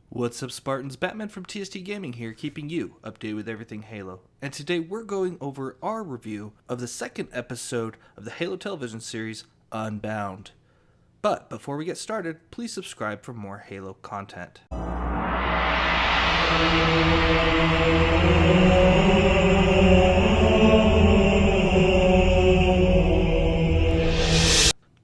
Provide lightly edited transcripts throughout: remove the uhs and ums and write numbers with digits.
What's up, Spartans? Batman from TST Gaming here, keeping you updated with everything Halo. And today we're going over our review of the second episode of the Halo television series, Unbound. But before we get started, please subscribe for more Halo content.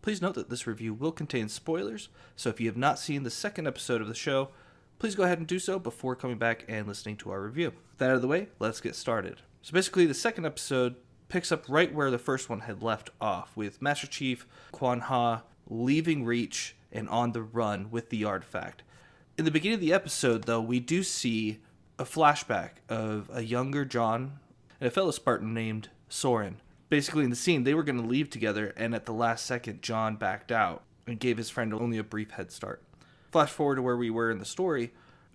Please note that this review will contain spoilers, so if you have not seen the second episode of the show, please go ahead and do so before coming back and listening to our review. With that out of the way, let's get started. So basically, the second episode picks up right where the first one had left off, with Master Chief Quan Ha leaving Reach and on the run with the artifact. In the beginning of the episode, though, we do see a flashback of a younger John and a fellow Spartan named Soren. Basically, in the scene, they were going to leave together, and at the last second, John backed out and gave his friend only a brief head start. Flash forward to where we were in the story.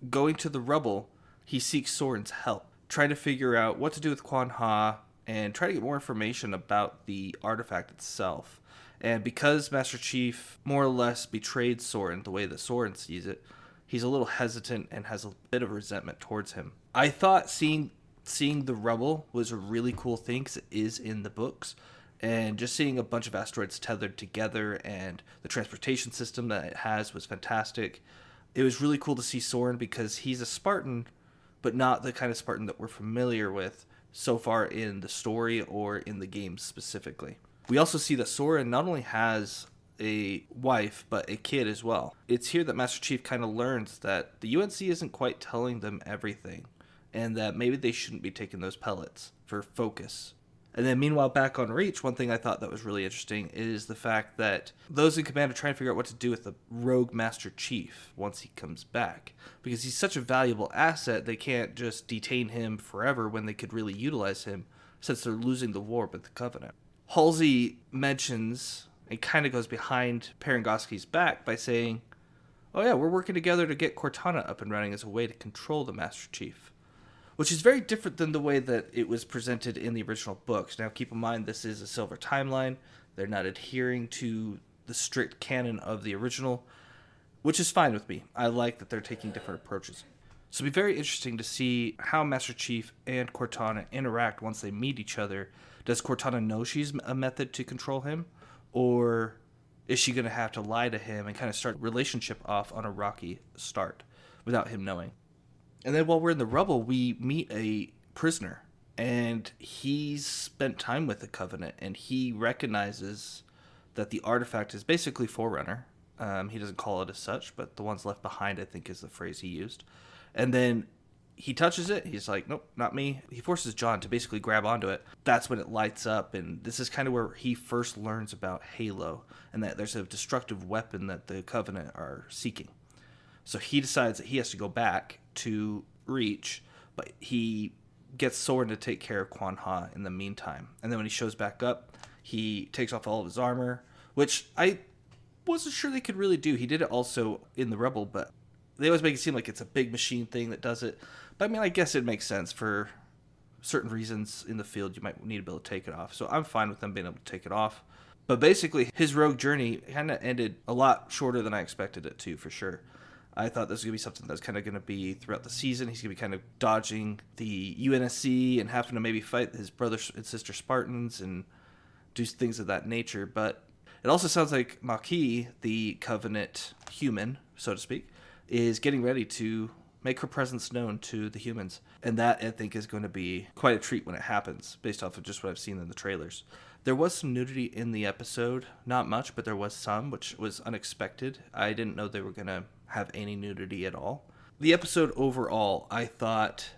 Going to the rubble, he seeks Soren's help, trying to figure out what to do with Quan Ha and try to get more information about the artifact itself. And because Master Chief more or less betrayed Soren the way that Soren sees it, he's a little hesitant and has a bit of resentment towards him. I thought seeing the rubble was a really cool thing because it is in the books. And just seeing a bunch of asteroids tethered together and the transportation system that it has was fantastic. It was really cool to see Soren because he's a Spartan, but not the kind of Spartan that we're familiar with so far in the story or in the game specifically. We also see that Soren not only has a wife, but a kid as well. It's here that Master Chief kind of learns that the UNC isn't quite telling them everything, and that maybe they shouldn't be taking those pellets for focus. And then meanwhile, back on Reach, one thing I thought that was really interesting is the fact that those in command are trying to figure out what to do with the rogue Master Chief once he comes back. Because he's such a valuable asset, they can't just detain him forever when they could really utilize him, since they're losing the war with the Covenant. Halsey mentions, and kind of goes behind Parangoski's back by saying, oh yeah, we're working together to get Cortana up and running as a way to control the Master Chief. Which is very different than the way that it was presented in the original books. Now, keep in mind, this is a Silver timeline. They're not adhering to the strict canon of the original, which is fine with me. I like that they're taking different approaches. So it'll be very interesting to see how Master Chief and Cortana interact once they meet each other. Does Cortana know she's a method to control him? Or is she going to have to lie to him and kind of start the relationship off on a rocky start without him knowing? And then while we're in the rubble, we meet a prisoner, and he's spent time with the Covenant, and he recognizes that the artifact is basically Forerunner. He doesn't call it as such, but the ones left behind, I think, is the phrase he used. And then he touches it. He's like, nope, not me. He forces John to basically grab onto it. That's when it lights up, and this is kind of where he first learns about Halo, and that there's a destructive weapon that the Covenant are seeking. So he decides that he has to go back to Reach, but he gets Soren to take care of Quan Ha in the meantime. And then when he shows back up, he takes off all of his armor, which I wasn't sure they could really do. He did it also in the Rebel, but they always make it seem like it's a big machine thing that does it. But I mean, I guess it makes sense for certain reasons in the field. You might need to be able to take it off. So I'm fine with them being able to take it off. But basically, his rogue journey kind of ended a lot shorter than I expected it to, for sure. I thought this was going to be something that's kind of going to be throughout the season. He's going to be kind of dodging the UNSC and having to maybe fight his brother and sister Spartans and do things of that nature. But it also sounds like Maquis, the Covenant human, so to speak, is getting ready to make her presence known to the humans. And that, I think, is going to be quite a treat when it happens, based off of just what I've seen in the trailers. There was some nudity in the episode. Not much, but there was some, which was unexpected. I didn't know they were going to have any nudity at all. The episode overall, I thought,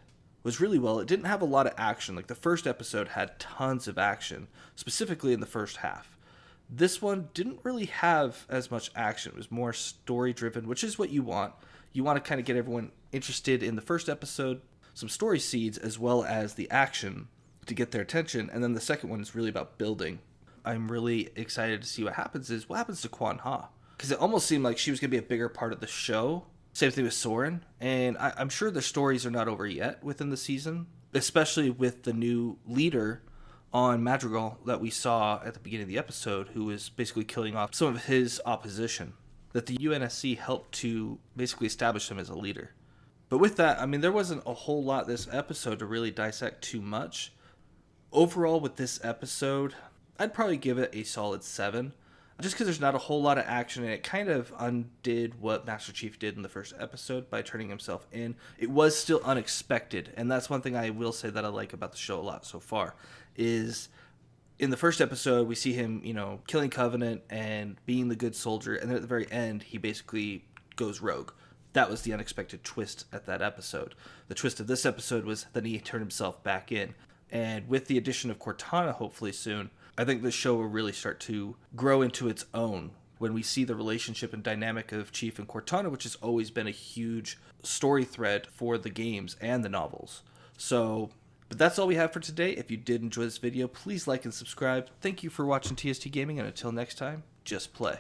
was really well. It didn't have a lot of action. Like, the first episode had tons of action, specifically in the first half. This one didn't really have as much action. It was more story-driven, which is what you want. You want to kind of get everyone interested in the first episode, some story seeds, as well as the action to get their attention. And then the second one is really about building. I'm really excited to see what happens to Quan Ha. Because it almost seemed like she was going to be a bigger part of the show. Same thing with Soren. And I'm sure their stories are not over yet within the season, especially with the new leader on Madrigal that we saw at the beginning of the episode, who was basically killing off some of his opposition. that the UNSC helped to basically establish him as a leader. But with that, I mean, there wasn't a whole lot this episode to really dissect too much. Overall, with this episode, I'd probably give it a solid 7. Just because there's not a whole lot of action, and it kind of undid what Master Chief did in the first episode by turning himself in. It was still unexpected, and that's one thing I will say that I like about the show a lot so far, is in the first episode, we see him, killing Covenant and being the good soldier, and then at the very end, he basically goes rogue. That was the unexpected twist at that episode. The twist of this episode was that he turned himself back in. And with the addition of Cortana, hopefully soon, I think the show will really start to grow into its own when we see the relationship and dynamic of Chief and Cortana, which has always been a huge story thread for the games and the novels. But that's all we have for today. If you did enjoy this video, please like and subscribe. Thank you for watching TST Gaming, and until next time, just play.